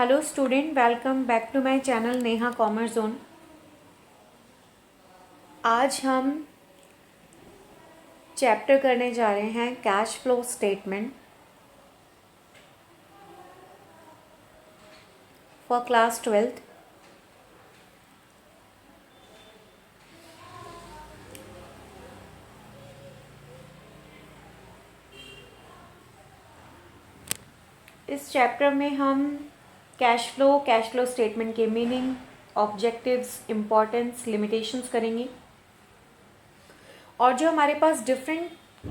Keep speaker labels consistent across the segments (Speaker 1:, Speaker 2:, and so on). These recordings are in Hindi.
Speaker 1: Hello student, welcome back to my channel Neha commerce zone. आज हम चैप्टर करने जा रहे हैं cash flow statement for class 12th। इस चैप्टर में हम कैश फ्लो स्टेटमेंट के मीनिंग, ऑब्जेक्टिव्स, इम्पॉर्टेंस, लिमिटेशंस करेंगे। और जो हमारे पास डिफरेंट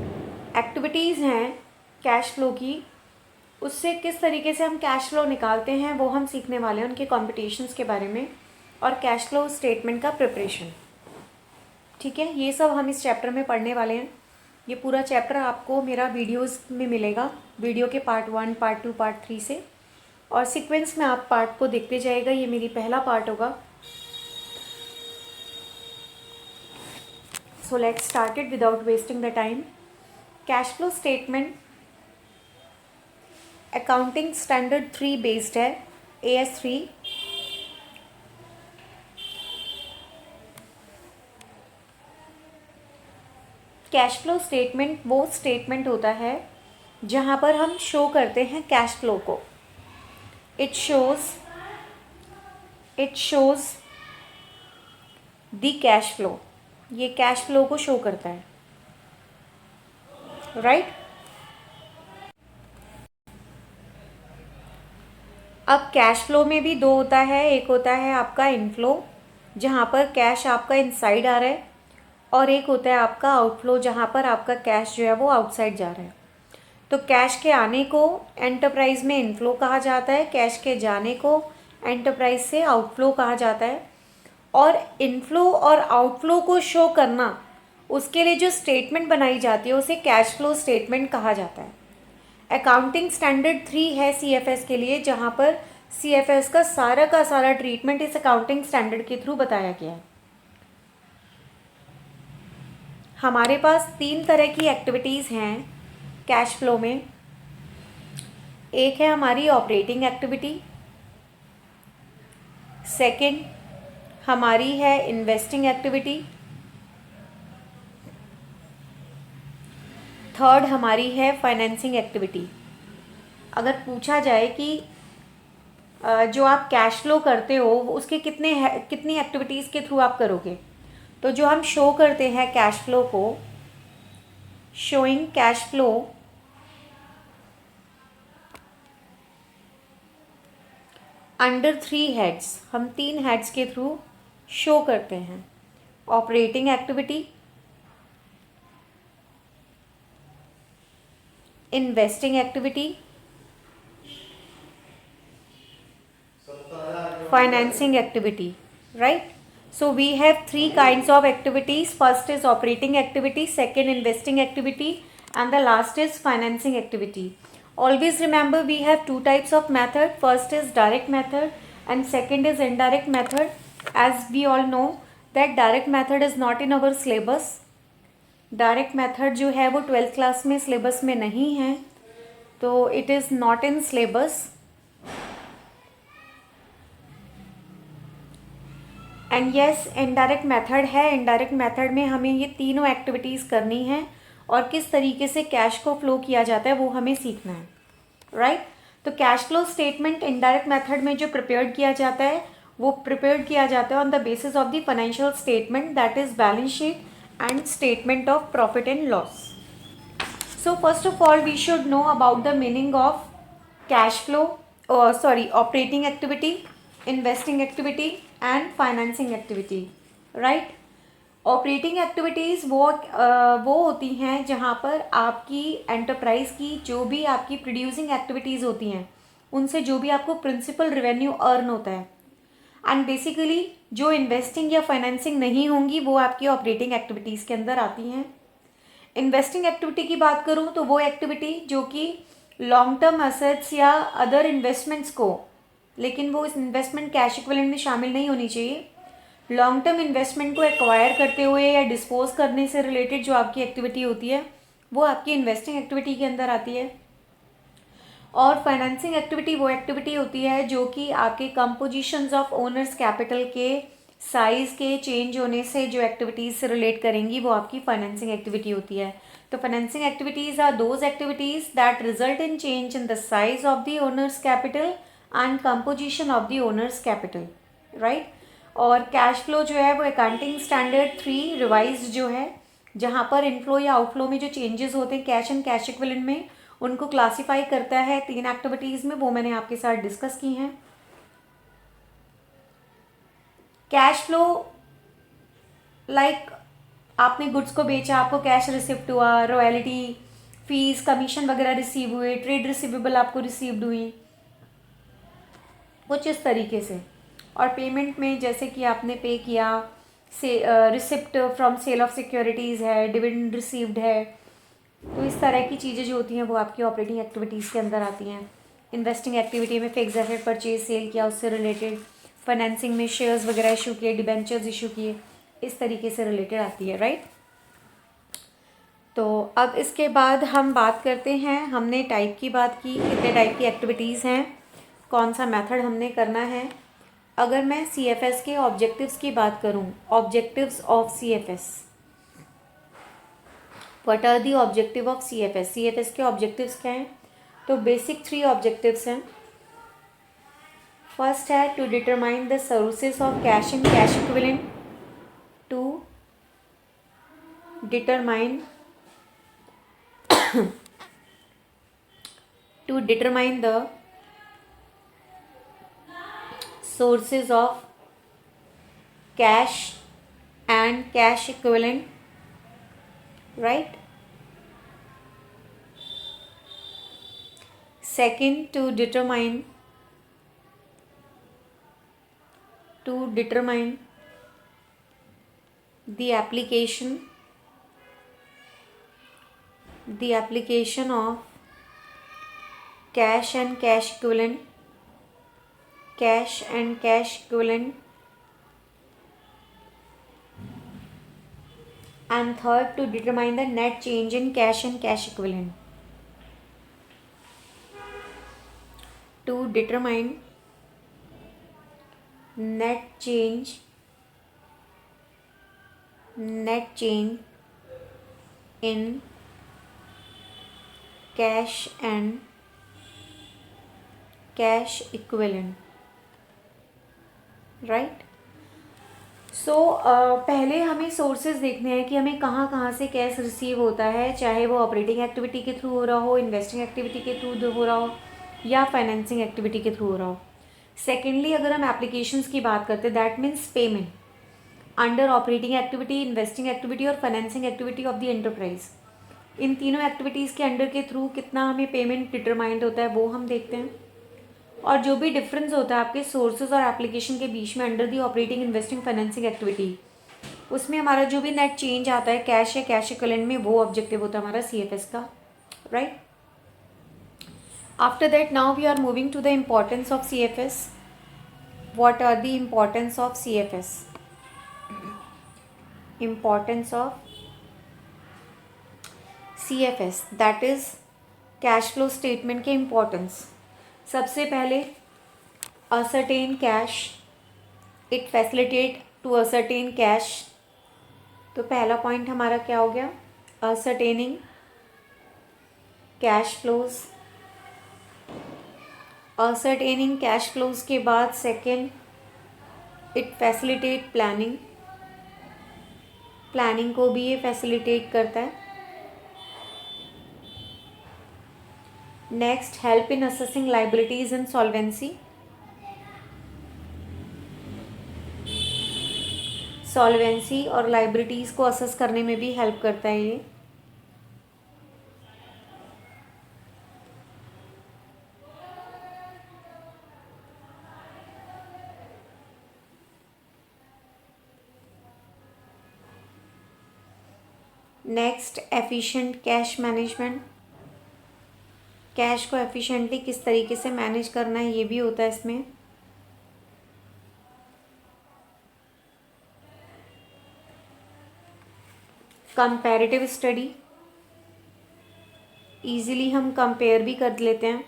Speaker 1: एक्टिविटीज़ हैं कैश फ्लो की, उससे किस तरीके से हम कैश फ्लो निकालते हैं वो हम सीखने वाले हैं, उनके कॉम्पिटिशन्स के बारे में और कैश फ्लो स्टेटमेंट का प्रिपरेशन। ठीक है, ये सब हम इस चैप्टर में पढ़ने वाले हैं। ये पूरा चैप्टर आपको मेरा वीडियोस में मिलेगा, वीडियो के पार्ट 1, पार्ट 2, पार्ट 3 से, और सीक्वेंस में आप पार्ट को देखते जाएगा। ये मेरी पहला पार्ट होगा। सो let's start it without wasting the time. Cash flow statement accounting standard 3 based है, AS3। कैश फ्लो स्टेटमेंट वो स्टेटमेंट होता है जहाँ पर हम शो करते हैं कैश फ्लो को। It shows the cash flow. ये कैश फ्लो को शो करता है, राइट। अब कैश फ्लो में भी दो होता है। एक होता है आपका इनफ्लो, जहाँ पर कैश आपका इनसाइड आ रहा है, और एक होता है आपका आउटफ्लो, जहाँ पर आपका कैश जो है वो आउटसाइड जा रहा है। तो कैश के आने को एंटरप्राइज में इनफ्लो कहा जाता है, कैश के जाने को एंटरप्राइज से आउटफ्लो कहा जाता है। और इनफ्लो और आउटफ्लो को शो करना, उसके लिए जो स्टेटमेंट बनाई जाती है उसे कैश फ्लो स्टेटमेंट कहा जाता है। अकाउंटिंग स्टैंडर्ड 3 है CFS के लिए, जहाँ पर CFS का सारा ट्रीटमेंट इस अकाउंटिंग स्टैंडर्ड के थ्रू बताया गया है। हमारे पास 3 तरह की एक्टिविटीज़ हैं कैश फ्लो में। एक है हमारी ऑपरेटिंग एक्टिविटी, सेकंड हमारी है इन्वेस्टिंग एक्टिविटी, थर्ड हमारी है फाइनेंसिंग एक्टिविटी। अगर पूछा जाए कि जो आप कैश फ्लो करते हो उसके कितनी एक्टिविटीज़ के थ्रू आप करोगे, तो जो हम शो करते हैं कैश फ्लो को, showing cash flow under 3 heads, हम 3 हेड्स के थ्रू शो करते हैं। Operating activity, investing activity, financing activity, right? So we have 3 kinds of activities. First is operating activity, second investing activity, and the last is financing activity. Always remember we have 2 types of method. First is direct method and second is indirect method. As we all know that direct method is not in our syllabus. Direct method जो है वो 12th क्लास में सिलेबस में नहीं है, तो it is not in syllabus. And yes, indirect method है। इनडायरेक्ट मेथड में हमें ये तीनों एक्टिविटीज़ करनी है और किस तरीके से कैश को फ्लो किया जाता है वो हमें सीखना है, राइट। तो cash flow statement indirect method में जो प्रिपेयर्ड किया जाता है वो प्रिपेयर्ड किया जाता है on the basis of the financial statement, that is balance sheet and statement of profit and loss. So first of all we should know about the meaning of cash flow, operating activity, investing activity and financing activity, right? Operating activities वो होती हैं जहाँ पर आपकी एंटरप्राइज की जो भी आपकी प्रोड्यूसिंग एक्टिविटीज़ होती हैं उनसे जो भी आपको प्रिंसिपल रेवेन्यू अर्न होता है। एंड बेसिकली जो इन्वेस्टिंग या फाइनेंसिंग नहीं होंगी वो आपकी ऑपरेटिंग एक्टिविटीज़ के अंदर आती हैं। इन्वेस्टिंग एक्टिविटी की बात करूँ तो वो एक्टिविटी जो कि लॉन्ग टर्म असेट्स या अदर इन्वेस्टमेंट्स को, लेकिन वो इस इन्वेस्टमेंट कैश इक्विवेलेंट में शामिल नहीं होनी चाहिए, लॉन्ग टर्म इन्वेस्टमेंट को एक्वायर करते हुए या डिस्पोज करने से रिलेटेड जो आपकी एक्टिविटी होती है वो आपकी इन्वेस्टिंग एक्टिविटी के अंदर आती है। और फाइनेंसिंग एक्टिविटी वो एक्टिविटी होती है जो कि आपके कंपोजिशंस ऑफ ओनर्स कैपिटल के साइज़ के चेंज होने से जो एक्टिविटीज़ से रिलेट करेंगी वो आपकी फाइनेंसिंग एक्टिविटी होती है। तो financing activities are those activities that result in change in the size of the owner's capital and composition of the owner's capital, right. और कैश फ्लो जो है वो अकाउंटिंग स्टैंडर्ड 3 रिवाइज जो है, जहाँ पर इनफ्लो या आउटफ्लो में जो चेंजेस होते हैं कैश एंड कैश इक्विवेलेंट में, उनको क्लासीफाई करता है 3 एक्टिविटीज़ में, वो मैंने आपके साथ डिस्कस की हैं। कैश फ्लो लाइक आपने गुड्स को बेचा, आपको कैश रिसिप्ट हुआ, रॉयल्टी, फीस, कमीशन वगैरह रिसीव हुए, ट्रेड रिसीवेबल आपको रिसीव्ड हुई, कुछ इस तरीके से। और पेमेंट में जैसे कि आपने पे किया, से receipt from sale of securities है, डिविडेंड रिसीव्ड है, तो इस तरह की चीज़ें जो होती हैं वो आपकी ऑपरेटिंग एक्टिविटीज़ के अंदर आती हैं। इन्वेस्टिंग एक्टिविटी में फिक्स एसेट परचेज सेल किया, उससे रिलेटेड। फाइनेंसिंग में शेयर्स वगैरह इशू किए, डिबेंचर्स इशू किए, इस तरीके से रिलेटेड आती है, राइट। तो अब इसके बाद हम बात करते हैं, हमने टाइप की बात की, कितने टाइप की एक्टिविटीज़ हैं, कौन सा मेथड हमने करना है। अगर मैं CFS के ऑब्जेक्टिव्स की बात करूं, objectives of CFS, what are the objective of CFS, CFS के ऑब्जेक्टिव्स क्या हैं? तो बेसिक 3 ऑब्जेक्टिव्स हैं। फर्स्ट है to determine the sources of cash and cash equivalent, to determine the sources of cash and cash equivalent, right. Second, to determine the application of cash and cash equivalent, and third, to determine the net change in cash and cash equivalent. To determine net change in cash and cash equivalent, right. सो पहले हमें सोर्सेज देखने हैं कि हमें कहाँ कहाँ से कैश रिसीव होता है, चाहे वो ऑपरेटिंग एक्टिविटी के थ्रू हो रहा हो, इन्वेस्टिंग एक्टिविटी के थ्रू हो रहा हो, या फाइनेंसिंग एक्टिविटी के थ्रू हो रहा हो। सेकेंडली, अगर हम एप्लीकेशंस की बात करते हैं, that means payment under operating activity, investing activity और financing activity of the enterprise. इन तीनों एक्टिविटीज़ के अंडर के थ्रू कितना हमें पेमेंट डिटरमाइंड होता है वो हम देखते हैं। और जो भी डिफरेंस होता है आपके सोर्सेज और एप्लीकेशन के बीच में under the operating, investing, financing activity, उसमें हमारा जो भी नेट चेंज आता है कैश या कैश इक्विवेलेंट में, वो ऑब्जेक्टिव होता है हमारा CFS का, right. After that now we are moving to the importance of CFS. What are the importance of CFS? Importance of CFS, that is cash flow statement के इम्पोर्टेंस। सबसे पहले ascertain cash, it facilitate to ascertain cash. तो पहला पॉइंट हमारा क्या हो गया? Ascertaining cash flows. Ascertaining cash flows के बाद second, it facilitate planning. Planning को भी ये फैसिलिटेट करता है। नेक्स्ट, हेल्प इन असेसिंग लाइबिलिटीज इन सॉल्वेंसी। सॉल्वेंसी और लाइबिलिटीज़ को असेस करने में भी हेल्प करता है ये। Next, efficient cash management. Cash को एफिशिएंटली किस तरीके से मैनेज करना है ये भी होता है इसमें। कंपैरेटिव स्टडी, ईजिली हम कंपेयर भी कर लेते हैं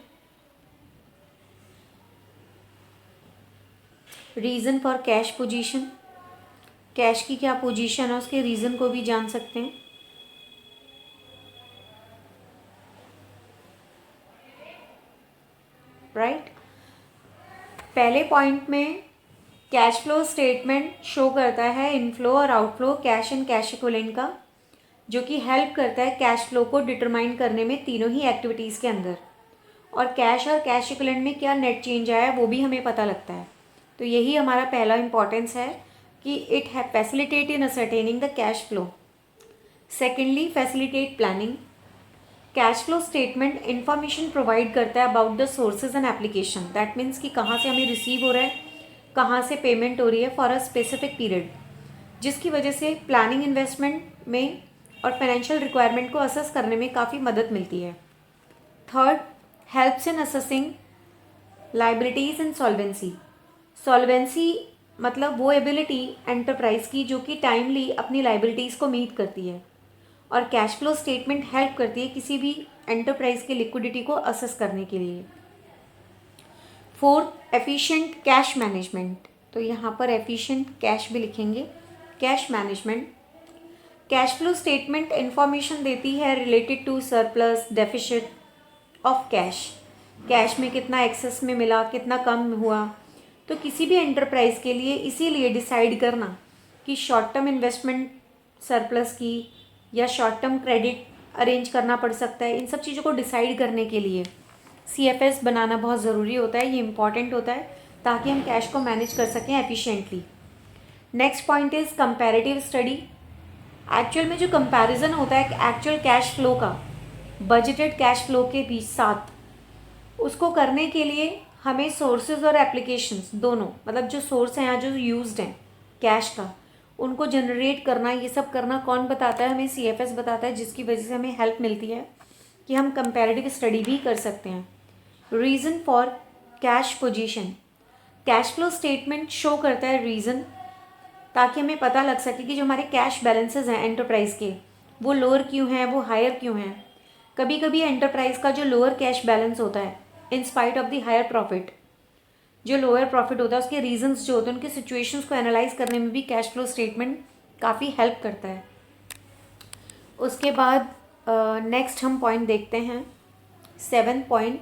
Speaker 1: reason for cash position, cash की क्या पोजीशन है उसके रीज़न को भी जान सकते हैं। राइट, पहले पॉइंट में कैश फ्लो स्टेटमेंट शो करता है इनफ्लो और outflow cash and cash equivalent का, जो कि हेल्प करता है कैश फ्लो को डिटरमाइन करने में तीनों ही एक्टिविटीज़ के अंदर। और कैश इक्विवेलेंट में क्या नेट चेंज आया है वो भी हमें पता लगता है। तो यही हमारा पहला इंपॉर्टेंस है कि इट है facilitate in ascertaining the cash flow. Secondly, facilitate planning. Cash flow statement information provide करता है about the sources and application. That means कि कहाँ से हमें रिसीव हो रहा है, कहाँ से पेमेंट हो रही है फॉर अ स्पेसिफिक पीरियड, जिसकी वजह से प्लानिंग इन्वेस्टमेंट में और फाइनेंशियल रिक्वायरमेंट को असेस करने में काफ़ी मदद मिलती है। Third, helps in assessing liabilities and solvency. Solvency मतलब वो एबिलिटी एंटरप्राइज की जो कि टाइमली अपनी लाइबिलिटीज़ को मीट करती है, और कैश फ्लो स्टेटमेंट हेल्प करती है किसी भी एंटरप्राइज की लिक्विडिटी को असेस करने के लिए। Fourth, efficient cash management. तो यहाँ पर एफिशिएंट कैश भी लिखेंगे, cash management. Cash flow statement information देती है related to surplus deficit of cash, cash में कितना एक्सेस में मिला, कितना कम हुआ। तो किसी भी एंटरप्राइज के लिए इसीलिए डिसाइड करना कि शॉर्ट टर्म इन्वेस्टमेंट सरप्लस की या शॉर्ट टर्म क्रेडिट अरेंज करना पड़ सकता है, इन सब चीज़ों को डिसाइड करने के लिए CFS बनाना बहुत ज़रूरी होता है। ये इंपॉर्टेंट होता है ताकि हम कैश को मैनेज कर सकें efficiently. Next point is comparative study. Actual में जो कंपैरिजन होता है एक्चुअल कैश फ्लो का बजटेड कैश फ्लो के बीच साथ, उसको करने के लिए हमें सोर्सेज और एप्लीकेशंस दोनों, मतलब जो सोर्स हैं यहाँ जो यूज्ड हैं कैश का, उनको जनरेट करना, ये सब करना कौन बताता है हमें? CFS बताता है, जिसकी वजह से हमें हेल्प मिलती है कि हम कंपैरेटिव स्टडी भी कर सकते हैं। Reason for cash position, cash flow statement show करता है रीज़न, ताकि हमें पता लग सके कि जो हमारे कैश बैलेंसेस हैं एंटरप्राइज के, वो लोअर क्यों हैं, वो हायर क्यों हैं। कभी कभी एंटरप्राइज का जो लोअर कैश बैलेंस होता है in spite of the higher profit, जो लोअर प्रॉफिट होता है उसके रीजंस जो होते हैं उनके सिचुएशंस को एनालाइज करने में भी कैश फ्लो स्टेटमेंट काफ़ी हेल्प करता है। उसके बाद नेक्स्ट हम पॉइंट देखते हैं 7th point,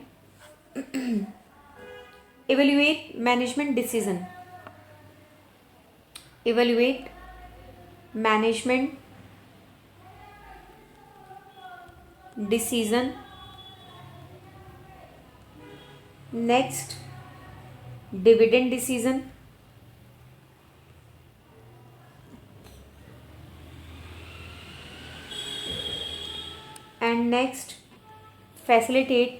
Speaker 1: evaluate management decision. Evaluate management decision. Next, dividend decision. And next, facilitate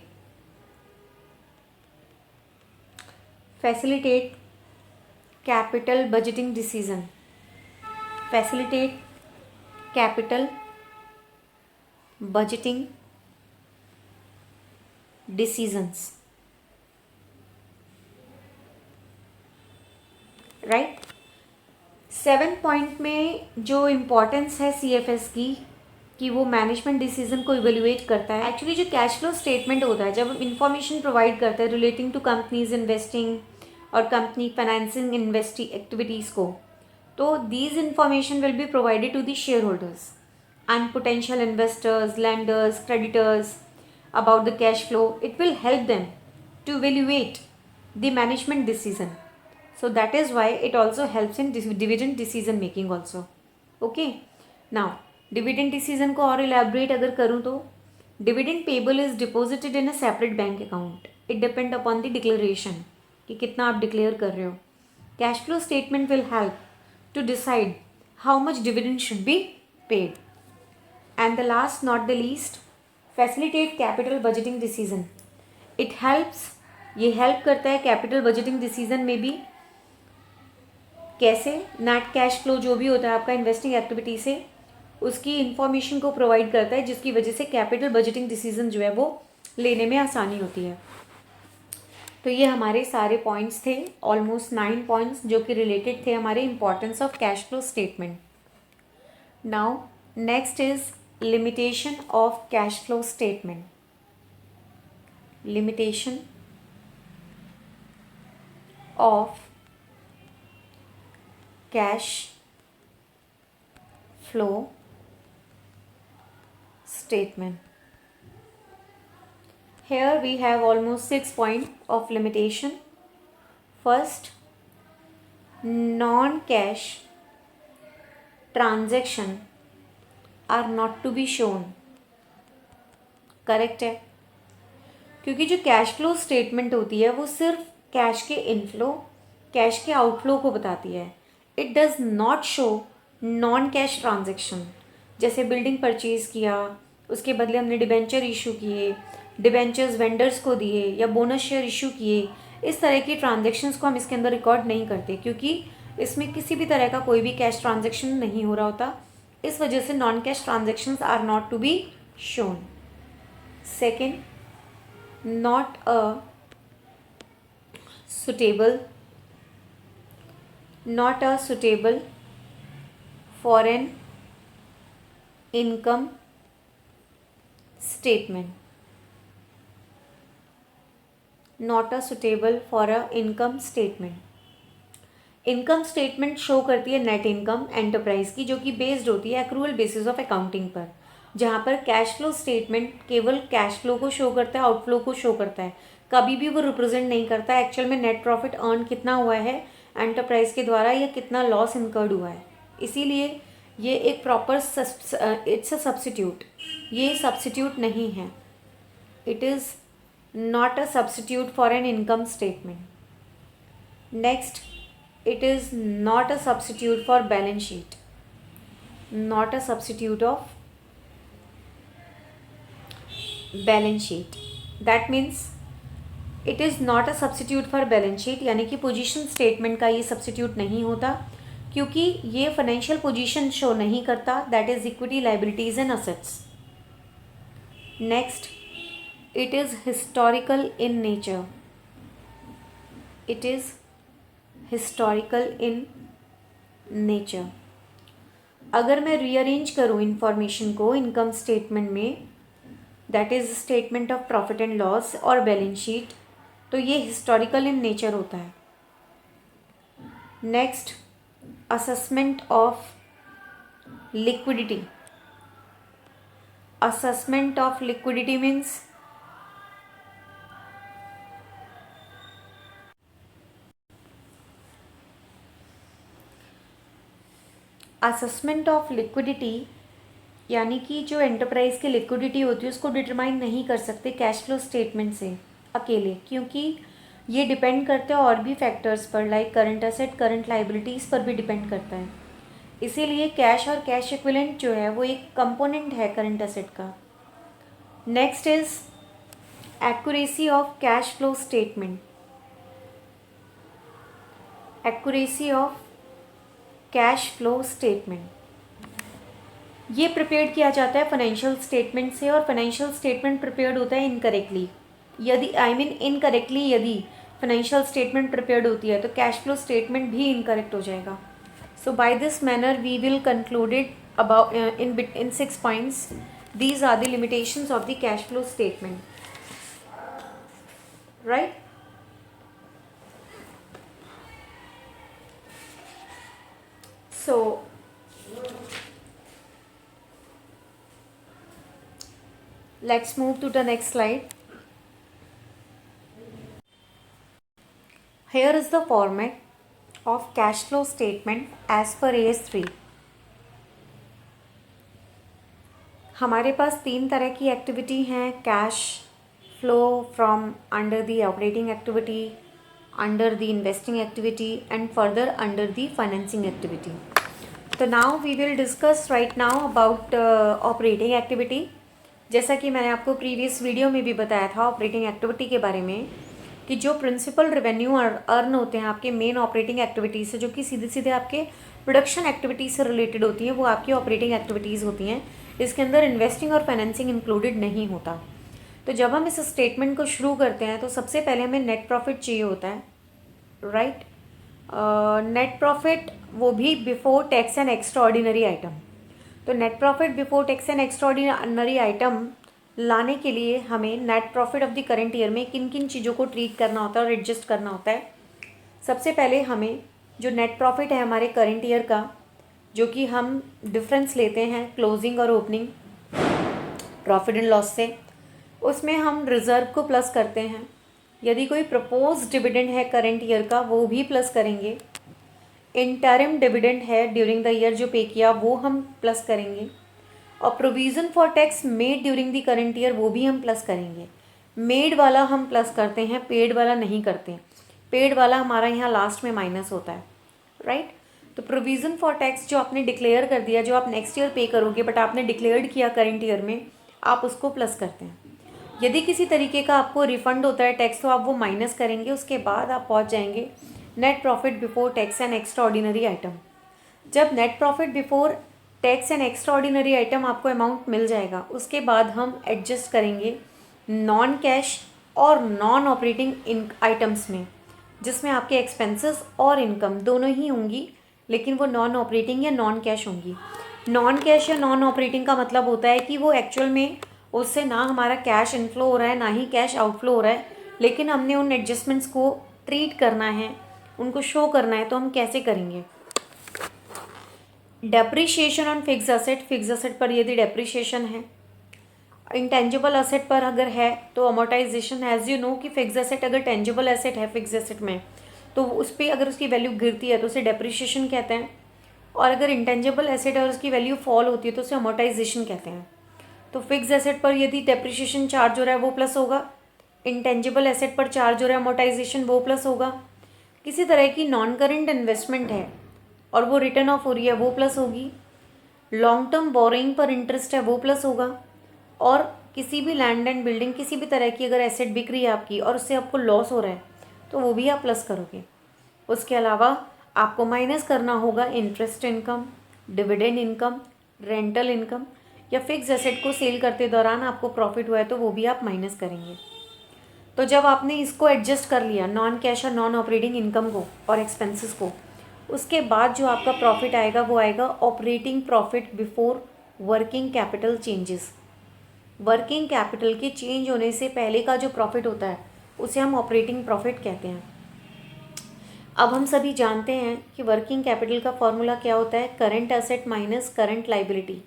Speaker 1: capital budgeting decision. Facilitate capital budgeting decisions. Right, 7th point में जो इम्पोर्टेंस है CFS की कि वो मैनेजमेंट डिसीजन को इवेल्युएट करता है। एक्चुअली जो कैश फ्लो स्टेटमेंट होता है, जब इंफॉर्मेशन प्रोवाइड करता है रिलेटिंग टू कंपनीज इन्वेस्टिंग और कंपनी फाइनेंसिंग इन्वेस्टिंग एक्टिविटीज़ को, तो these information will be provided to the shareholders and potential investors, lenders, creditors about the cash flow. It will help them to evaluate the management decision. So that is why it also helps in dividend decision making also. Okay, now dividend decision को और elaborate अगर करूँ तो dividend payable is deposited in a separate bank account. It depend upon the declaration कि कितना आप डिक्लेयर कर रहे हो. Cash flow statement will help to decide how much dividend should be paid. And the last not the least, facilitate capital budgeting decision. It helps, ये हेल्प करता है कैपिटल बजटिंग डिसीजन में भी। कैसे? नेट कैश फ्लो जो भी होता है आपका इन्वेस्टिंग एक्टिविटी से, उसकी इंफॉर्मेशन को प्रोवाइड करता है, जिसकी वजह से कैपिटल बजटिंग डिसीजन जो है वो लेने में आसानी होती है। तो ये हमारे सारे पॉइंट्स थे, ऑलमोस्ट 9 पॉइंट्स जो कि रिलेटेड थे हमारे importance of cash flow statement. Now next is limitation of cash flow statement. Limitation of cash flow statement. Here we have almost 6 points of limitation. First, non-cash transaction are not to be shown. Correct है, क्योंकि जो कैश फ्लो स्टेटमेंट होती है वो सिर्फ कैश के इनफ्लो कैश के आउटफ्लो को बताती है. It does not show non cash transaction. जैसे बिल्डिंग परचेज किया, उसके बदले हमने डिबेंचर इशू किए, डिबेंचर्स वेंडर्स को दिए या बोनस शेयर इशू किए, इस तरह की ट्रांजेक्शन्स को हम इसके अंदर रिकॉर्ड नहीं करते, क्योंकि इसमें किसी भी तरह का कोई भी कैश ट्रांजेक्शन नहीं हो रहा होता. इस वजह से non cash transactions are not to be shown. Second, not a suitable foreign income statement. Not a suitable for a income statement. Income statement show करती है नेट इनकम एंटरप्राइज की, जो कि बेस्ड होती है एक्रूअल बेसिस ऑफ अकाउंटिंग पर, जहाँ पर कैश फ्लो स्टेटमेंट केवल कैश फ्लो को शो करता है, आउटफ्लो को शो करता है, कभी भी वो रिप्रेजेंट नहीं करता है एक्चुअल में नेट प्रॉफिट अर्न कितना हुआ है एंटरप्राइज के द्वारा या कितना लॉस इनकर्ड हुआ है. इसीलिए ये एक प्रॉपर इट्स अ सब्स्टिट्यूट. ये सब्स्टिट्यूट नहीं है. It is not a substitute for an income statement. Next, it is not a substitute for balance sheet. Not a substitute of balance sheet. That means it is not a substitute for balance sheet, यानी कि पोजीशन स्टेटमेंट का ये सब्स्टिट्यूट नहीं होता, क्योंकि ये फाइनेंशियल पोजीशन शो नहीं करता. That is equity, liabilities and assets. Next, it is historical in nature. It is historical in nature. अगर मैं रीअरेंज करूँ इंफॉर्मेशन को इनकम स्टेटमेंट में, that is statement of profit and loss और बैलेंस शीट, तो ये हिस्टोरिकल इन नेचर होता है. Next, assessment of liquidity. Assessment of liquidity means assessment of liquidity यानी कि जो एंटरप्राइज की लिक्विडिटी होती है उसको डिटरमाइन नहीं कर सकते कैश फ्लो स्टेटमेंट से अकेले, क्योंकि ये डिपेंड करते हैं और भी फैक्टर्स पर, like current asset, current liabilities पर भी डिपेंड करता है. इसीलिए कैश और कैश इक्विवेलेंट जो है वो एक कंपोनेंट है करंट एसेट का. Next is accuracy of cash flow statement. Accuracy of cash flow statement ये प्रिपेयर किया जाता है फाइनेंशियल स्टेटमेंट से, और फाइनेंशियल स्टेटमेंट प्रिपेयर्ड होता है इनकरेक्टली. यदि इनकरेक्टली यदि फाइनेंशियल स्टेटमेंट प्रिपेयर्ड होती है तो कैश फ्लो स्टेटमेंट भी इनकरेक्ट हो जाएगा. So by this manner we will concluded about in 6 points. These are the limitations of the cash flow statement. Right. So let's move to the next slide. Here is the format of cash flow statement as per AS3. हमारे पास 3 तरह की एक्टिविटी हैं. Cash flow from under the operating activity, under the investing activity and further under the financing activity. तो now we will discuss right now about operating activity. जैसा कि मैंने आपको प्रीवियस वीडियो में भी बताया था ऑपरेटिंग एक्टिविटी के बारे में, कि जो प्रिंसिपल रेवेन्यू अर्न होते हैं आपके मेन ऑपरेटिंग एक्टिविटीज से, जो कि सीधे सीधे आपके प्रोडक्शन एक्टिविटीज़ से रिलेटेड होती हैं, वो आपकी ऑपरेटिंग एक्टिविटीज़ होती हैं. इसके अंदर इन्वेस्टिंग और फाइनेंसिंग इंक्लूडेड नहीं होता. तो जब हम इस स्टेटमेंट को शुरू करते हैं तो सबसे पहले हमें नेट प्रॉफिट चाहिए होता है. राइट. नेट प्रॉफिट वो भी before tax and extraordinary item. तो net profit before tax and extraordinary item लाने के लिए हमें net profit of the current year में किन किन चीज़ों को ट्रीट करना होता है और एडजस्ट करना होता है. सबसे पहले हमें जो नेट प्रॉफिट है हमारे करंट ईयर का, जो कि हम डिफरेंस लेते हैं क्लोजिंग और ओपनिंग प्रॉफिट एंड लॉस से, उसमें हम रिज़र्व को प्लस करते हैं। यदि कोई प्रपोज डिविडेंड है करंट ईयर का वो भी प्लस करेंगे। इंटरिम डिविडेंड है ड्यूरिंग द ईयर जो पे किया वो हम प्लस करेंगे। और provision for tax made during the current year वो भी हम प्लस करेंगे। मेड वाला हम प्लस करते हैं, पेड वाला नहीं करते। पेड वाला हमारा यहाँ लास्ट में माइनस होता है, राइट। तो प्रोविज़न फॉर टैक्स जो आपने डिक्लेयर कर दिया, जो आप नेक्स्ट ईयर पे करोगे बट आपने डिक्लेयर्ड किया करंट ईयर में, आप उसको प्लस करते हैं। यदि किसी तरीके का आपको रिफंड होता है टैक्स तो आप वो माइनस करेंगे। उसके बाद आप पहुंच जाएंगे net profit before tax and extraordinary item. जब net profit before tax and extraordinary item आपको अमाउंट मिल जाएगा, उसके बाद हम एडजस्ट करेंगे नॉन कैश और नॉन ऑपरेटिंग आइटम्स में, जिसमें आपके एक्सपेंसेस और इनकम दोनों ही होंगी, लेकिन वो नॉन ऑपरेटिंग या नॉन कैश होंगी। नॉन कैश या नॉन ऑपरेटिंग का मतलब होता है कि वो एक्चुअल में उससे ना हमारा कैश इनफ्लो हो रहा है ना ही कैश आउटफ्लो हो रहा है, लेकिन हमने उन एडजस्टमेंट्स को ट्रीट करना है, उनको शो करना है। तो हम कैसे करेंगे? Depreciation on fix asset, fix asset पर यदि डेप्रिशिएशन है, इंटेंजिबल असेट पर अगर है तो अमोर्टाइजेशन। एज यू नो कि फिक्स असेट अगर टेंजिबल एसेट है फिक्स असेट में तो उस पर अगर उसकी वैल्यू गिरती है तो उसे डेप्रिशिएशन कहते हैं, और अगर इंटेंजिबल एसेट है और उसकी वैल्यू फॉल होती है तो उसे अमोर्टाइजेशन कहते हैं। तो फिक्स एसेट पर यदि डेप्रिशिएशन चार्ज हो रहा है वो प्लस होगा, इंटेंजिबल एसेट पर चार्ज हो रहा है अमोर्टाइजेशन वो प्लस होगा। किसी तरह की नॉन करेंट इन्वेस्टमेंट है और वो रिटर्न ऑफ हो रही है वो प्लस होगी। लॉन्ग टर्म बोरोइंग पर इंटरेस्ट है वो प्लस होगा। और किसी भी लैंड एंड बिल्डिंग, किसी भी तरह की अगर एसेट बिक रही है आपकी और उससे आपको लॉस हो रहा है तो वो भी आप प्लस करोगे। उसके अलावा आपको माइनस करना होगा interest income, dividend income, rental income, या फिक्स एसेट को सेल करते दौरान आपको प्रॉफिट हुआ है तो वो भी आप माइनस करेंगे। तो जब आपने इसको एडजस्ट कर लिया नॉन कैश और नॉन ऑपरेटिंग इनकम को और एक्सपेंसेस को, उसके बाद जो आपका प्रॉफिट आएगा वो आएगा operating profit before working capital changes. Working capital के चेंज होने से पहले का जो प्रॉफिट होता है उसे हम ऑपरेटिंग प्रॉफिट कहते हैं। अब हम सभी जानते हैं कि वर्किंग कैपिटल का फॉर्मूला क्या होता है, current asset minus current liability.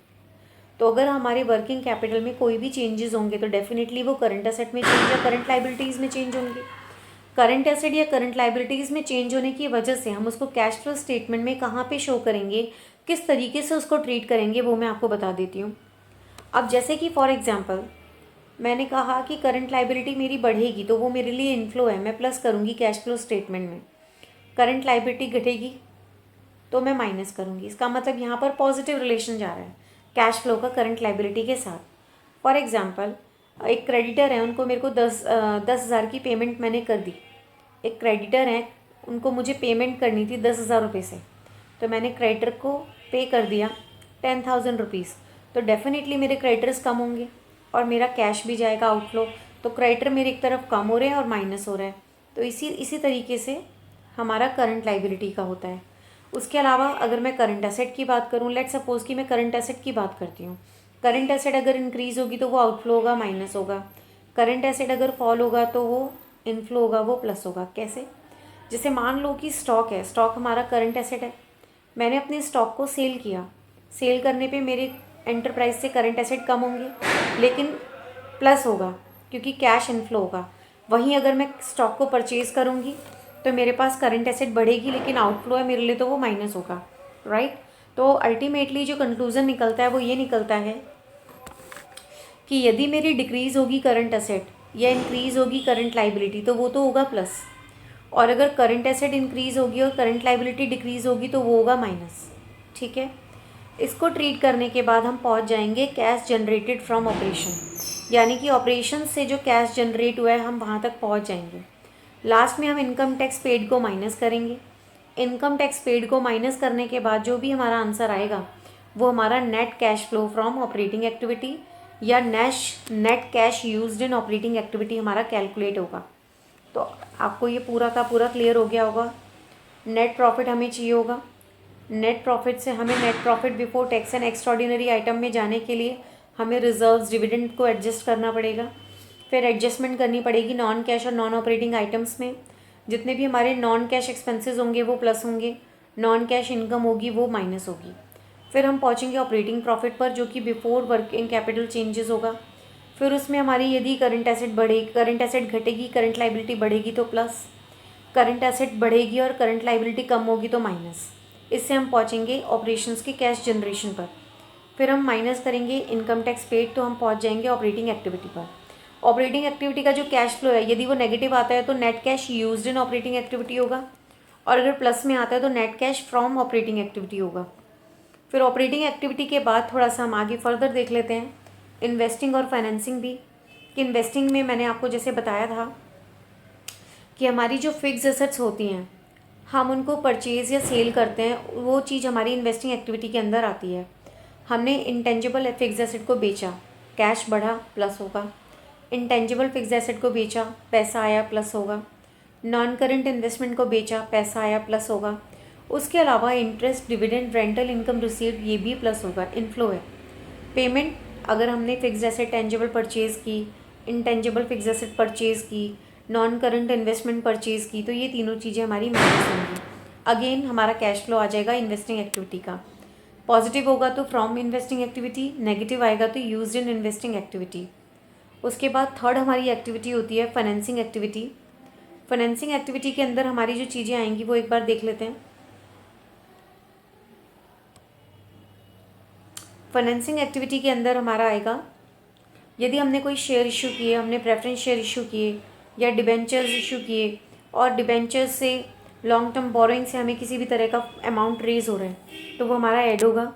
Speaker 1: तो अगर हमारे वर्किंग कैपिटल में कोई भी चेंजेस होंगे तो डेफिनेटली वो करंट एसेट में चेंज या करंट लाइबिलिटीज़ में चेंज होंगे। करंट एसेट या करंट लाइबिलिटीज़ में चेंज होने की वजह से हम उसको कैश फ्लो स्टेटमेंट में कहाँ पे शो करेंगे, किस तरीके से उसको ट्रीट करेंगे, वो मैं आपको बता देती हूँ। अब जैसे कि फॉर एग्जांपल मैंने कहा कि करंट लाइबिलिटी मेरी बढ़ेगी तो वो मेरे लिए इनफ्लो है, मैं प्लस करूँगी कैश फ्लो स्टेटमेंट में। करंट लाइबिलिटी घटेगी तो मैं माइनस करूँगी। इसका मतलब यहाँ पर पॉजिटिव रिलेशन जा रहा है कैश फ्लो का करंट लाइबिलिटी के साथ। फॉर एग्जांपल एक क्रेडिटर है, उनको मेरे को 10,000 की पेमेंट मैंने कर दी। एक क्रेडिटर है, उनको मुझे पेमेंट करनी थी 10,000 रुपये से, तो मैंने क्रेडिटर को पे कर दिया 10,000 रुपीज़। तो डेफिनेटली मेरे क्रेडिटर्स कम होंगे और मेरा कैश भी जाएगा आउटफ्लो। तो क्रेडिटर मेरे एक तरफ कम हो रहे हैं और माइनस हो रहा है। तो इसी तरीके से हमारा करंट लाइबिलिटी का होता है। उसके अलावा अगर मैं करंट एसेट की बात करूँ, लेट सपोज कि मैं करंट एसेट की बात करती हूँ। करंट एसेट अगर इंक्रीज़ होगी तो वो आउटफ्लो होगा, माइनस होगा। करंट एसेट अगर फॉल होगा तो वो इनफ्लो होगा, वो प्लस होगा। कैसे? जैसे मान लो कि स्टॉक है, स्टॉक हमारा करंट एसेट है, मैंने अपने स्टॉक को सेल किया। सेल करने पे मेरे एंटरप्राइज से करंट एसेट कम होंगे लेकिन प्लस होगा क्योंकि कैश इनफ्लो होगा। वहीं अगर मैं स्टॉक को परचेज़ करूँगी तो मेरे पास करंट एसेट बढ़ेगी लेकिन आउटफ्लो है मेरे लिए तो वो माइनस होगा, राइट। तो अल्टीमेटली जो कंक्लूज़न निकलता है वो ये निकलता है कि यदि मेरी डिक्रीज़ होगी करंट एसेट या इंक्रीज़ होगी करंट लाइबिलिटी तो वो तो होगा प्लस, और अगर करंट एसेट इंक्रीज़ होगी और करंट लाइबिलिटी डिक्रीज़ होगी तो वो होगा माइनस। ठीक है, इसको ट्रीट करने के बाद हम पहुंच जाएंगे कैश जनरेटेड फ्रॉम ऑपरेशन, यानी कि ऑपरेशन से जो कैश जनरेट हुआ है हम वहाँ तक पहुँच जाएंगे। लास्ट में हम इनकम टैक्स पेड को माइनस करेंगे। इनकम टैक्स पेड को माइनस करने के बाद जो भी हमारा आंसर आएगा वो हमारा net cash flow from operating activity या net cash used in operating activity हमारा कैलकुलेट होगा। तो आपको ये पूरा का पूरा क्लियर हो गया होगा। नेट प्रॉफिट हमें चाहिए होगा। नेट प्रॉफिट से हमें net profit before tax and extraordinary item में जाने के लिए हमें रिजर्व्स, डिविडेंड को एडजस्ट करना पड़ेगा। फिर एडजस्टमेंट करनी पड़ेगी नॉन कैश और नॉन ऑपरेटिंग आइटम्स में। जितने भी हमारे नॉन कैश एक्सपेंसेस होंगे वो प्लस होंगे, नॉन कैश इनकम होगी वो माइनस होगी। फिर हम पहुँचेंगे ऑपरेटिंग प्रॉफिट पर, जो कि बिफोर वर्किंग कैपिटल चेंजेस होगा। फिर उसमें हमारी यदि करंट एसेट घटेगी, करंट लाइबिलिटी बढ़ेगी तो प्लस, करंट एसेट बढ़ेगी और करंट लाइबिलिटी कम होगी तो माइनस। इससे हम पहुँचेंगे ऑपरेशंस के कैश जनरेशन पर। फिर हम माइनस करेंगे इनकम टैक्स पेड, तो हम पहुँच जाएंगे ऑपरेटिंग एक्टिविटी पर। ऑपरेटिंग एक्टिविटी का जो कैश फ्लो है, यदि वो नेगेटिव आता है तो net cash used in operating activity होगा, और अगर प्लस में आता है तो net cash from operating activity होगा। फिर ऑपरेटिंग एक्टिविटी के बाद थोड़ा सा हम आगे फर्दर देख लेते हैं इन्वेस्टिंग और फाइनेंसिंग भी। कि इन्वेस्टिंग में मैंने आपको जैसे बताया था कि हमारी जो फिक्स एसेट्स होती हैं, हम उनको परचेज़ या सेल करते हैं, वो चीज़ हमारी इन्वेस्टिंग एक्टिविटी के अंदर आती है। हमने इंटेंजिबल फिक्स एसेट को बेचा, कैश बढ़ा, प्लस होगा। इंटेंजिबल फिक्स एसेट को बेचा, पैसा आया, प्लस होगा। नॉन करंट इन्वेस्टमेंट को बेचा, पैसा आया, प्लस होगा। उसके अलावा interest, dividend, rental income received, ये भी प्लस होगा, इनफ्लो है। पेमेंट, अगर हमने फिक्स एसेट टेंजिबल परचेज़ की, इंटेंजिबल फिक्स एसेट परचेज़ की, नॉन करंट इन्वेस्टमेंट परचेज़ की, तो ये तीनों चीज़ें हमारी माइनस होंगी। अगेन हमारा कैश फ्लो आ जाएगा इन्वेस्टिंग एक्टिविटी का। पॉजिटिव होगा तो फ्रॉम इन्वेस्टिंग एक्टिविटी, नेगेटिव आएगा तो यूज्ड इन इन्वेस्टिंग एक्टिविटी। उसके बाद थर्ड हमारी एक्टिविटी होती है फाइनेंसिंग एक्टिविटी। फाइनेंसिंग एक्टिविटी के अंदर हमारी जो चीज़ें आएंगी वो एक बार देख लेते हैं। फाइनेंसिंग एक्टिविटी के अंदर हमारा आएगा, यदि हमने कोई शेयर इशू किए, हमने प्रेफरेंस शेयर इशू किए या डिबेंचर्स इशू किए, और डिबेंचर्स से लॉन्ग टर्म बोरोइंग से हमें किसी भी तरह का अमाउंट रेज हो रहा है तो वो हमारा ऐड होगा।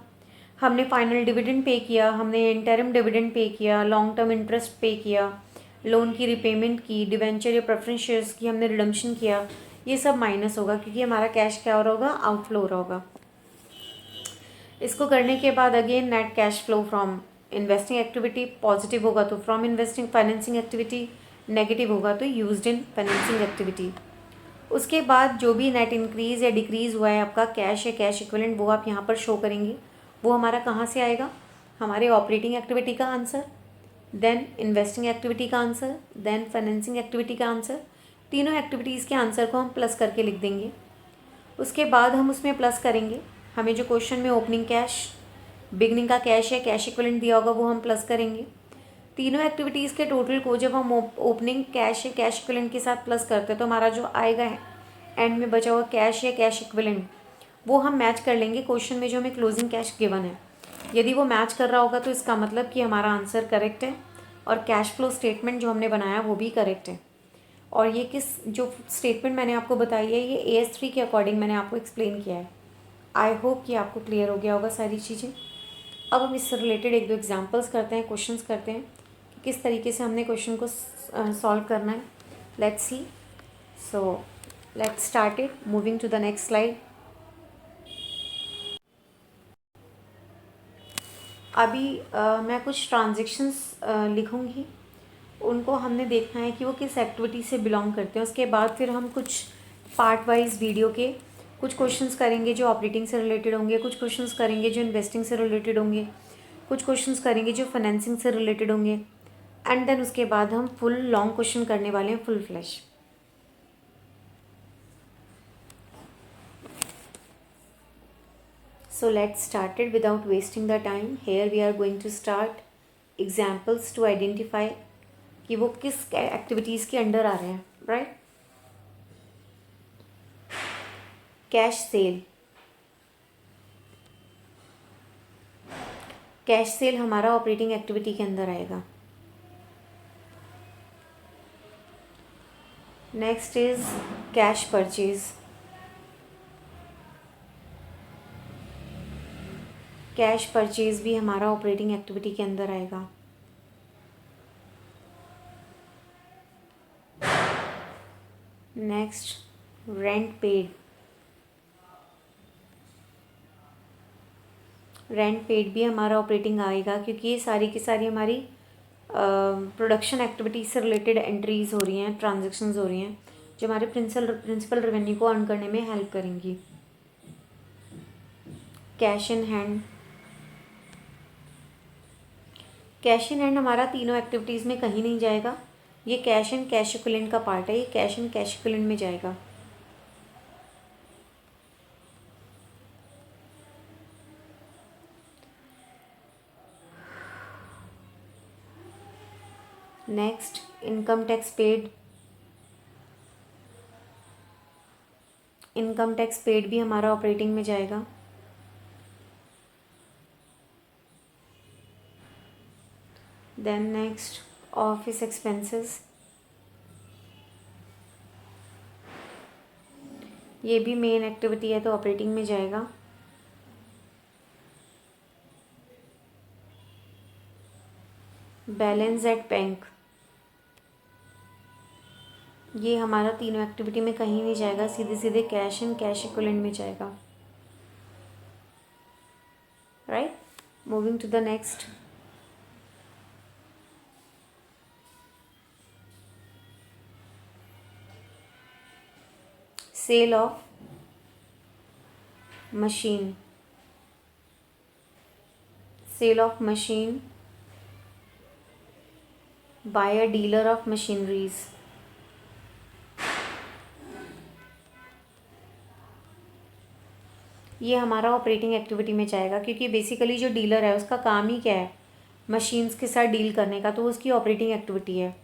Speaker 1: हमने फाइनल डिविडेंड पे किया, हमने इंटरिम डिविडेंड पे किया, लॉन्ग टर्म इंटरेस्ट पे किया, लोन की रिपेमेंट की, डिबेंचर या प्रेफरेंस शेयर्स की हमने रिडम्पशन किया, ये सब माइनस होगा क्योंकि हमारा कैश क्या हो रहा होगा, आउटफ्लो हो रहा होगा। इसको करने के बाद again net cash flow from investing activity, positive होगा तो from investing financing activity, negative होगा तो यूज्ड इन फाइनेंसिंग एक्टिविटी। उसके बाद जो भी नेट इंक्रीज़ या डिक्रीज़ हुआ है आपका कैश या कैश इक्विवेलेंट, वो आप यहाँ पर शो करेंगे। वो हमारा कहाँ से आएगा, हमारे ऑपरेटिंग एक्टिविटी का आंसर, देन इन्वेस्टिंग एक्टिविटी का आंसर, देन फाइनेंसिंग एक्टिविटी का आंसर। तीनों एक्टिविटीज़ के आंसर को हम प्लस करके लिख देंगे। उसके बाद हम उसमें प्लस करेंगे, हमें जो क्वेश्चन में ओपनिंग कैश, बिगनिंग का कैश या कैश इक्विवेलेंट दिया होगा वो हम प्लस करेंगे। तीनों एक्टिविटीज़ के टोटल को जब हम ओपनिंग कैश या कैश इक्विवेलेंट के साथ प्लस करते हैं तो हमारा जो आएगा एंड में बचा हुआ कैश या कैश इक्विवेलेंट, वो हम मैच कर लेंगे क्वेश्चन में जो हमें क्लोजिंग कैश गिवन है। यदि वो मैच कर रहा होगा तो इसका मतलब कि हमारा आंसर करेक्ट है और कैश फ्लो स्टेटमेंट जो हमने बनाया वो भी करेक्ट है। और ये किस जो स्टेटमेंट मैंने आपको बताई है ये AS3 के अकॉर्डिंग मैंने आपको एक्सप्लेन किया है। आई होप कि आपको क्लियर हो गया होगा सारी चीज़ें। अब हम इससे रिलेटेड एक दो एग्जांपल्स करते हैं, क्वेश्चंस करते हैं कि किस तरीके से हमने क्वेश्चन को सॉल्व करना है। Let's see, so let's start it, moving to the next slide. अभी मैं कुछ ट्रांजेक्शन्स लिखूँगी, उनको हमने देखना है कि वो किस एक्टिविटी से बिलोंग करते हैं। उसके बाद फिर हम कुछ पार्ट वाइज वीडियो के कुछ क्वेश्चंस करेंगे जो ऑपरेटिंग से रिलेटेड होंगे, कुछ क्वेश्चंस करेंगे जो इन्वेस्टिंग से रिलेटेड होंगे, कुछ क्वेश्चंस करेंगे जो फाइनेंसिंग से रिलेटेड होंगे, एंड देन उसके बाद हम फुल लॉन्ग क्वेश्चन करने वाले हैं, full flash. So let's start it without wasting the time. Here we are going to start examples to identify कि वो किस एक्टिविटीज़ के अंडर आ रहे हैं, right. Cash cell, cash cell हमारा ऑपरेटिंग एक्टिविटी के अंदर आएगा। Next is cash purchase, cash purchase भी हमारा ऑपरेटिंग एक्टिविटी के अंदर आएगा। Next rent paid, rent paid भी हमारा ऑपरेटिंग आएगा क्योंकि ये सारी की सारी हमारी प्रोडक्शन एक्टिविटीज से रिलेटेड एंट्रीज हो रही हैं, ट्रांजेक्शन्स हो रही हैं जो हमारे प्रिंसिपल रेवेन्यू को अर्न करने में हेल्प करेंगी। Cash in hand, cash in hand हमारा तीनों एक्टिविटीज़ में कहीं नहीं जाएगा, ये कैश एंड कैश इक्विवेलेंट का पार्ट है, ये कैश एंड कैश इक्विवेलेंट में जाएगा। Next income tax paid, income tax paid भी हमारा ऑपरेटिंग में जाएगा। देन नेक्स्ट ऑफिस एक्सपेंसेस, ये भी मेन एक्टिविटी है तो ऑपरेटिंग में जाएगा। बैलेंस एट बैंक, ये हमारा तीनों एक्टिविटी में कहीं नहीं जाएगा, सीधे सीधे कैश एंड कैश इक्विवेलेंट में जाएगा। Right, moving to the next. Sale of machine, sale of machine by a dealer of machineries, ये हमारा ऑपरेटिंग एक्टिविटी में जाएगा, क्योंकि बेसिकली जो डीलर है उसका काम ही क्या है, मशीन्स के साथ डील करने का, तो उसकी ऑपरेटिंग एक्टिविटी है।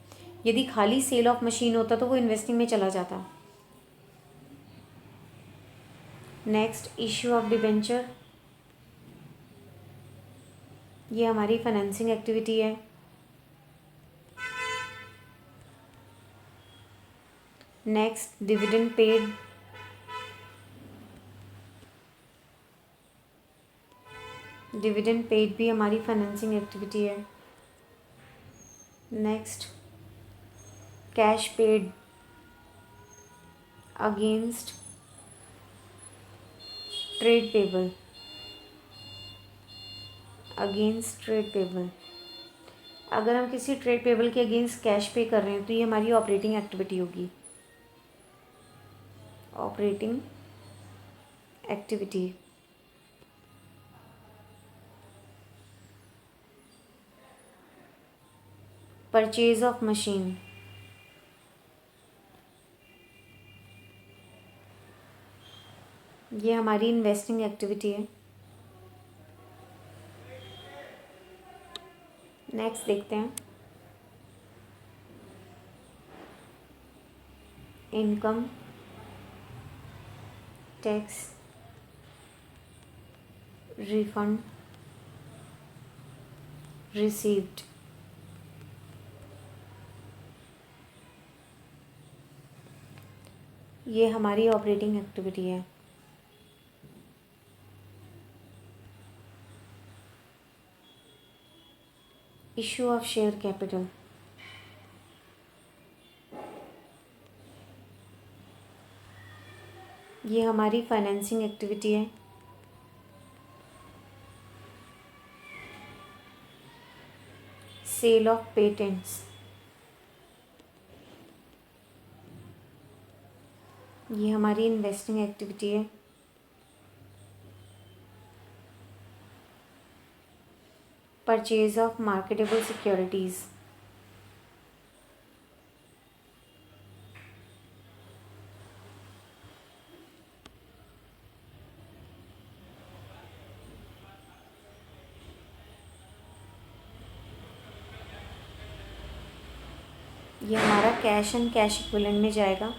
Speaker 1: यदि खाली सेल ऑफ मशीन होता तो वो इन्वेस्टिंग में चला जाता। नेक्स्ट इश्यू ऑफ डिबेंचर, ये हमारी फाइनेंसिंग एक्टिविटी है। Next dividend paid, dividend paid भी हमारी फाइनेंसिंग एक्टिविटी है। Next cash paid against trade payable, against trade payable, अगर हम किसी ट्रेड पेबल के अगेंस्ट कैश पे कर रहे हैं तो ये हमारी ऑपरेटिंग एक्टिविटी होगी, operating activity. Purchase of machine, ये हमारी इन्वेस्टिंग एक्टिविटी है। नेक्स्ट देखते हैं इनकम टैक्स रिफंड रिसीव्ड, ये हमारी ऑपरेटिंग एक्टिविटी है। इशू ऑफ शेयर कैपिटल, ये हमारी फाइनेंसिंग एक्टिविटी है। सेल ऑफ पेटेंट्स, ये हमारी इन्वेस्टिंग एक्टिविटी है। परचेज ऑफ मार्केटेबल सिक्योरिटीज़, ये हमारा कैश एंड कैश इक्विवेलेंट में जाएगा।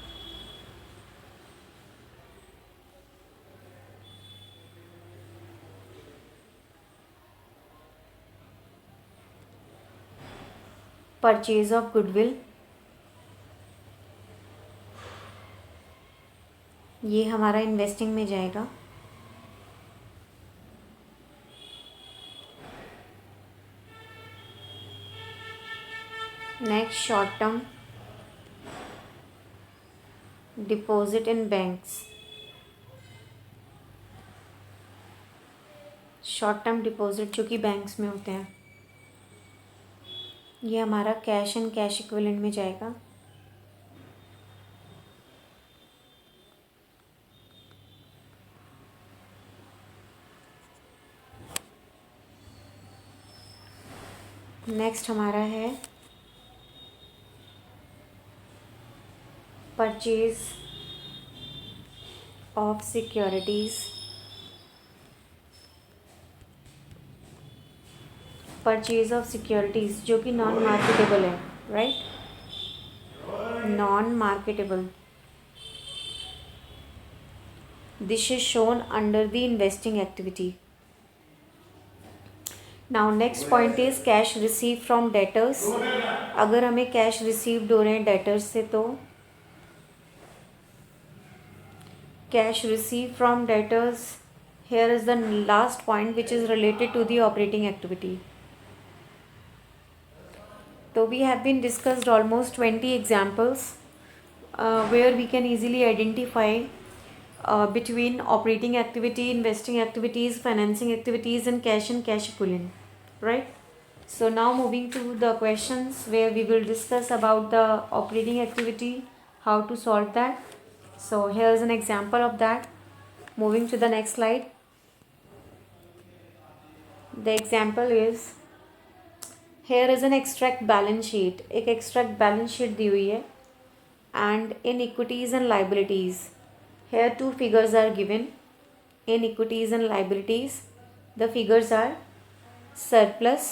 Speaker 1: परचेज ऑफ गुडविल, ये हमारा इन्वेस्टिंग में जाएगा। Next short term deposit in banks, short term deposit जो कि बैंक्स में होते हैं, ये हमारा कैश एंड कैश इक्विवेलेंट में जाएगा। नेक्स्ट हमारा है purchase of securities, purchase of securities जो कि नॉन मार्केटेबल है, right, non marketable. This is shown under the investing activity. Now next point is cash received from debtors. अगर हमें कैश रिसीव्ड हो रहे हैं डेटर्स से तो cash receive from debtors, here is the last point which is related to the operating activity. So we have been discussed almost 20 examples where we can easily identify between operating activity, investing activities, financing activities, and cash equivalent, right? So now moving to the questions where we will discuss about the operating activity, how to solve that. So here is an example of that. Moving to the next slide. The example is, here is an extract balance sheet. एक extract balance sheet दी हुई है and in equities and liabilities. Here two figures are given. In equities and liabilities, the figures are surplus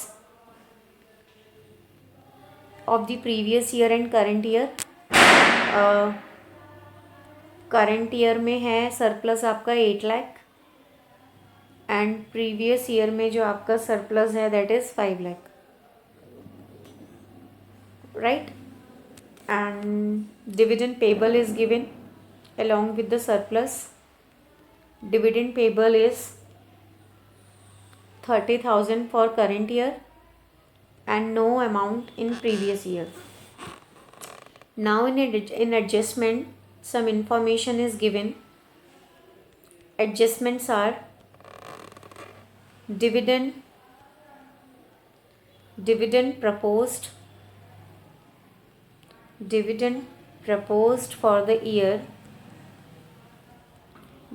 Speaker 1: of the previous year and current year. Current year में है सरप्लस आपका 8 लाख एंड प्रीवियस ईयर में जो आपका सरप्लस है that is 5 lakh, right. And dividend payable is given along with the surplus. Dividend payable is 30,000 for current year and no amount in previous year. Now in adjustment some information is given. Adjustments are dividend proposed for the year,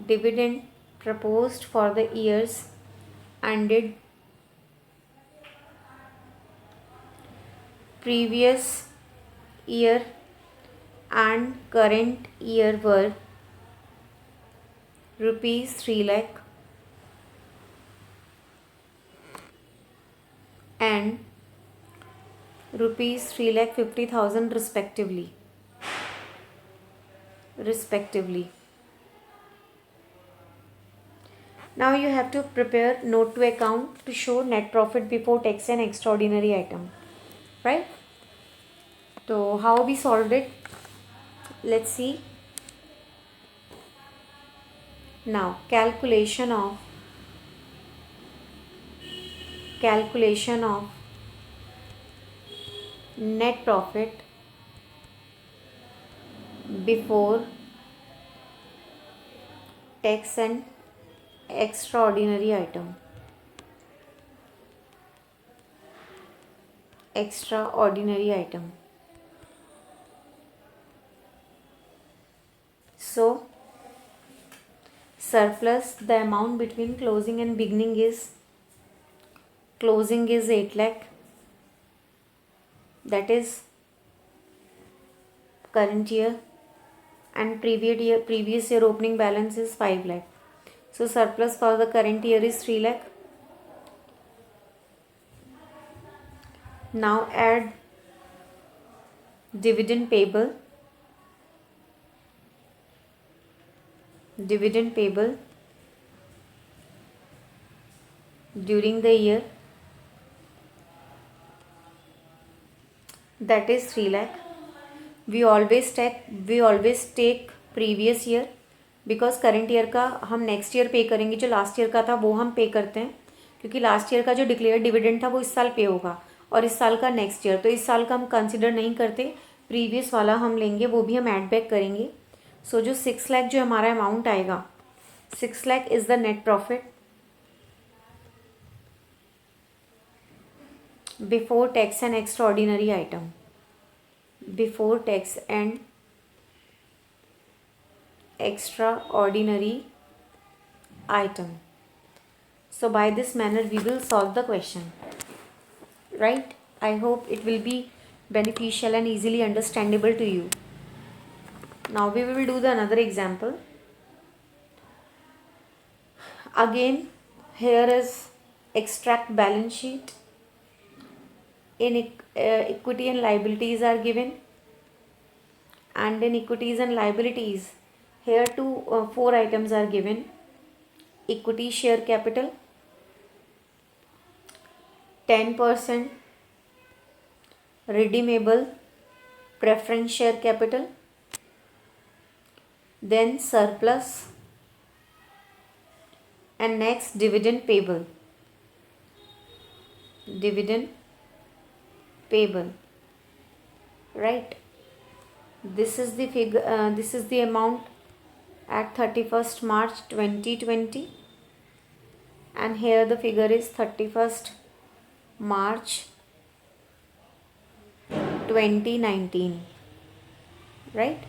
Speaker 1: dividend proposed for the years ended previous year and current year were rupees 3 lakh and rupees 3,50,000 respectively. Now you have to prepare note to account to show net profit before tax and extraordinary item, right? So how we solved it, let's see. Now calculation of net profit before tax and extraordinary item. So surplus, the amount between closing and beginning is, closing is 8 lakh, that is current year, and previous year opening balance is 5 lakh. So surplus for the current year is 3 lakh. Now add dividend payable during the year, that is 3 lakh. We always take previous year because current year का हम नेक्स्ट ईयर पे करेंगे, जो लास्ट ईयर का था वो हम पे करते हैं क्योंकि लास्ट ईयर का जो डिक्लेयर डिविडेंड था वो इस साल पे होगा और इस साल का नेक्स्ट ईयर, तो इस साल का हम कंसिडर नहीं करते, प्रीवियस वाला हम लेंगे, वो भी हम ऐड बैक करेंगे. सो जो 6 लाख जो हमारा अमाउंट आएगा, 6 lakh is the net profit before tax and extraordinary item, before tax and extraordinary item. So by this manner we will solve the question, right? I hope it will be beneficial and easily understandable to you. Now we will do the another example. Again, here is extract balance sheet. In equity and liabilities are given, and in equities and liabilities, here four items are given. Equity share capital, 10% redeemable preference share capital, then surplus, and next dividend payable. Dividend payable, right? This is the figure. This is the amount at 31st March 2020, and here the figure is 31st March 2019, right?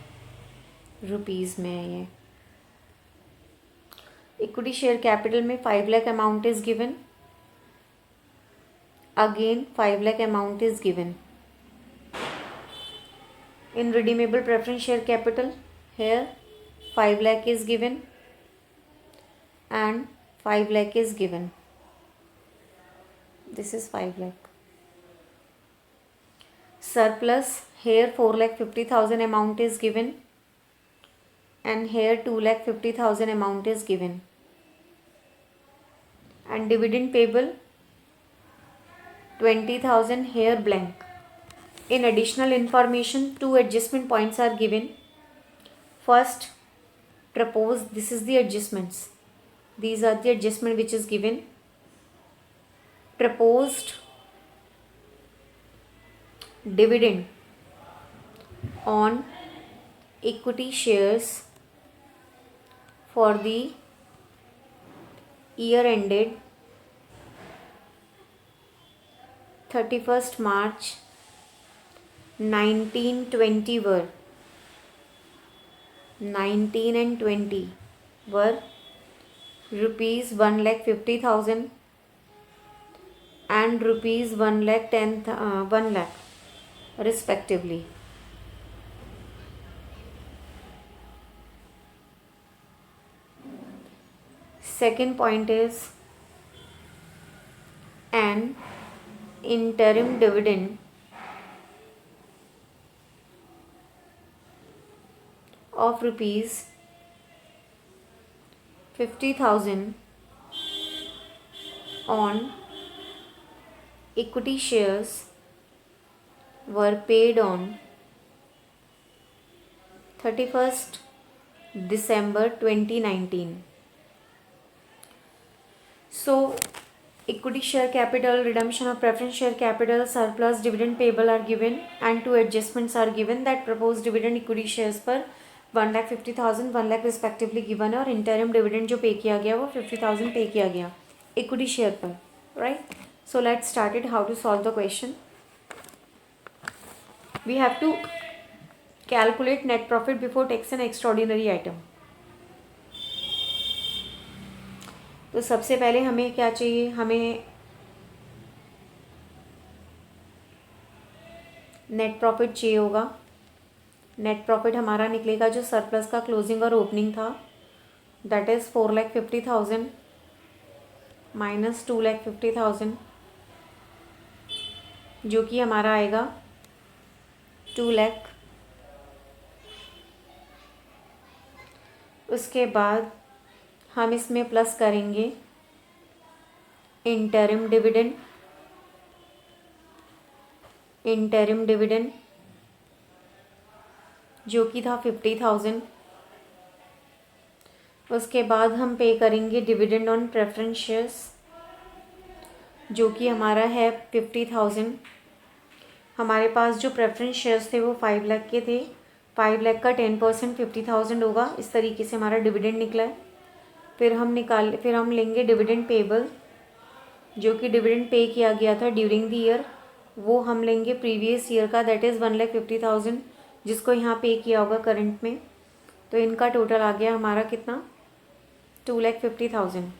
Speaker 1: Rupees में है ये. इक्विटी शेयर कैपिटल में 5 lakh amount is given. Again 5 lakh amount is given. In redeemable preference share capital, here 5 lakh is given and 5 lakh is given. This is 5 lakh. Surplus, here 4,50,000 amount is given and here 2,50,000 amount is given. And dividend payable 20,000, here blank. In additional information, 2 adjustment points are given. First, propose, this is the adjustments. These are the adjustment which is given. Proposed dividend on equity shares for the year ended 31st March 1920 were 19 and 20 were rupees 1,50,000 and rupees 1 lakh respectively. Second point is an interim dividend of rupees 50,000 on equity shares were paid on 31st December 2019. So, equity share capital, redemption of preference share capital, surplus, dividend payable are given and 2 adjustments are given. that proposed dividend equity shares पर 1,50,000 1 लाख रिस्पेक्टिवली गिवन है और इंटरिम डिविडेंड जो पे किया गया वो 50,000 पे किया गया इक्विटी शेयर पर, right. So let's started how to solve the question. We have to calculate net profit before tax and extraordinary item. तो सबसे पहले हमें क्या चाहिए, हमें नेट प्रॉफिट चाहिए होगा. नेट प्रॉफिट हमारा निकलेगा जो सरप्लस का क्लोजिंग और ओपनिंग था, दैट इज़ 4,50,000 माइनस 2,50,000 जो कि हमारा आएगा 2 लाख. उसके बाद हम इसमें प्लस करेंगे इंटरिम डिविडेंड जो कि था 50,000. उसके बाद हम पे करेंगे डिविडेंड ऑन प्रेफरेंस शेयर्स जो कि हमारा है 50,000. हमारे पास जो प्रेफरेंस शेयर्स थे वो 5 लाख के थे. 5 लाख का 10% 50,000 होगा. इस तरीके से हमारा डिविडेंड निकला है. फिर हम लेंगे डिविडेंड पेबल जो कि डिविडेंड पे किया गया था ड्यूरिंग द ईयर, वो हम लेंगे प्रीवियस ईयर का, दैट इज़ 1,50,000 जिसको यहाँ पे किया होगा करंट में. तो इनका टोटल आ गया हमारा कितना, 2,50,000.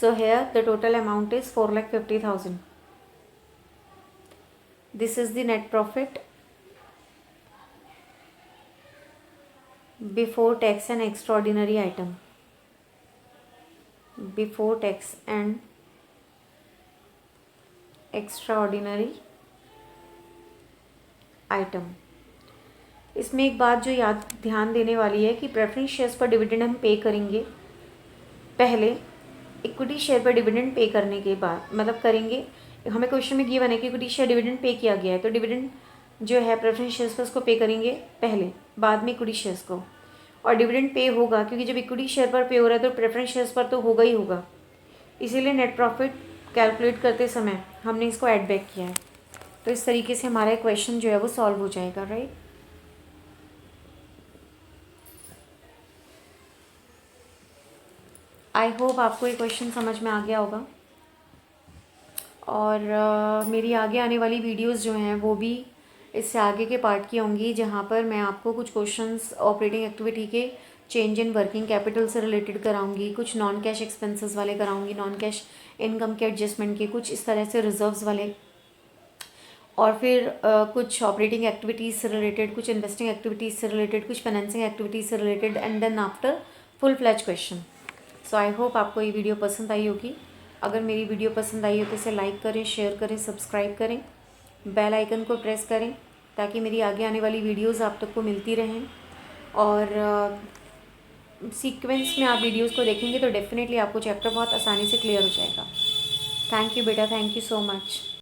Speaker 1: So here the total amount is 4,50,000. This is the net profit. Before tax and extraordinary item, before tax and extraordinary item. इसमें एक बात जो ध्यान देने वाली है कि प्रेफरेंस शेयर्स पर डिविडेंड हम पे करेंगे पहले, इक्विटी शेयर पर डिविडेंड पे करने के बाद, मतलब करेंगे, हमें क्वेश्चन में गिवन है कि इक्विटी शेयर डिविडेंड पे किया गया है, तो डिविडेंड जो है प्रेफरेंस शेयर्स पर उसको पे करेंगे पहले, बाद में इक्विटी शेयर्स को। और डिविडेंड पे होगा क्योंकि जब इक्विटी शेयर पर पे हो रहा है तो प्रेफरेंस शेयर्स पर तो होगा ही होगा, इसीलिए नेट प्रॉफिट कैलकुलेट करते समय हमने इसको ऐड बैक किया है। तो इस तरीके से हमारा क्वेश्चन जो है वो सॉल्व हो जाएगा, राइट। आई होप आपको ये क्वेश्चन समझ में आ गया होगा। और मेरी आगे आने वाली वीडियोस जो हैं वो भी इससे आगे के पार्ट की होंगी, जहाँ पर मैं आपको कुछ क्वेश्चंस ऑपरेटिंग एक्टिविटी के चेंज इन वर्किंग कैपिटल से रिलेटेड कराऊंगी, कुछ नॉन कैश एक्सपेंसेस वाले कराऊंगी, नॉन कैश इनकम के एडजस्टमेंट के, कुछ इस तरह से रिजर्व्स वाले, और फिर कुछ ऑपरेटिंग एक्टिविटीज़ से रिलेटेड, कुछ इन्वेस्टिंग एक्टिविटीज़ से रिलेटेड, कुछ फाइनेंसिंग एक्टिविटीज़ से related, and then after full fledged question. So I hope आपको ये वीडियो पसंद आई होगी। अगर मेरी वीडियो पसंद आई हो तो इसे लाइक करें, शेयर करें, सब्सक्राइब करें, बेल आइकन को प्रेस करें ताकि मेरी आगे आने वाली वीडियोस आप तक को मिलती रहें। और सीक्वेंस में आप वीडियोस को देखेंगे तो डेफिनेटली आपको चैप्टर बहुत आसानी से क्लियर हो जाएगा। थैंक यू बेटा, थैंक यू सो मच।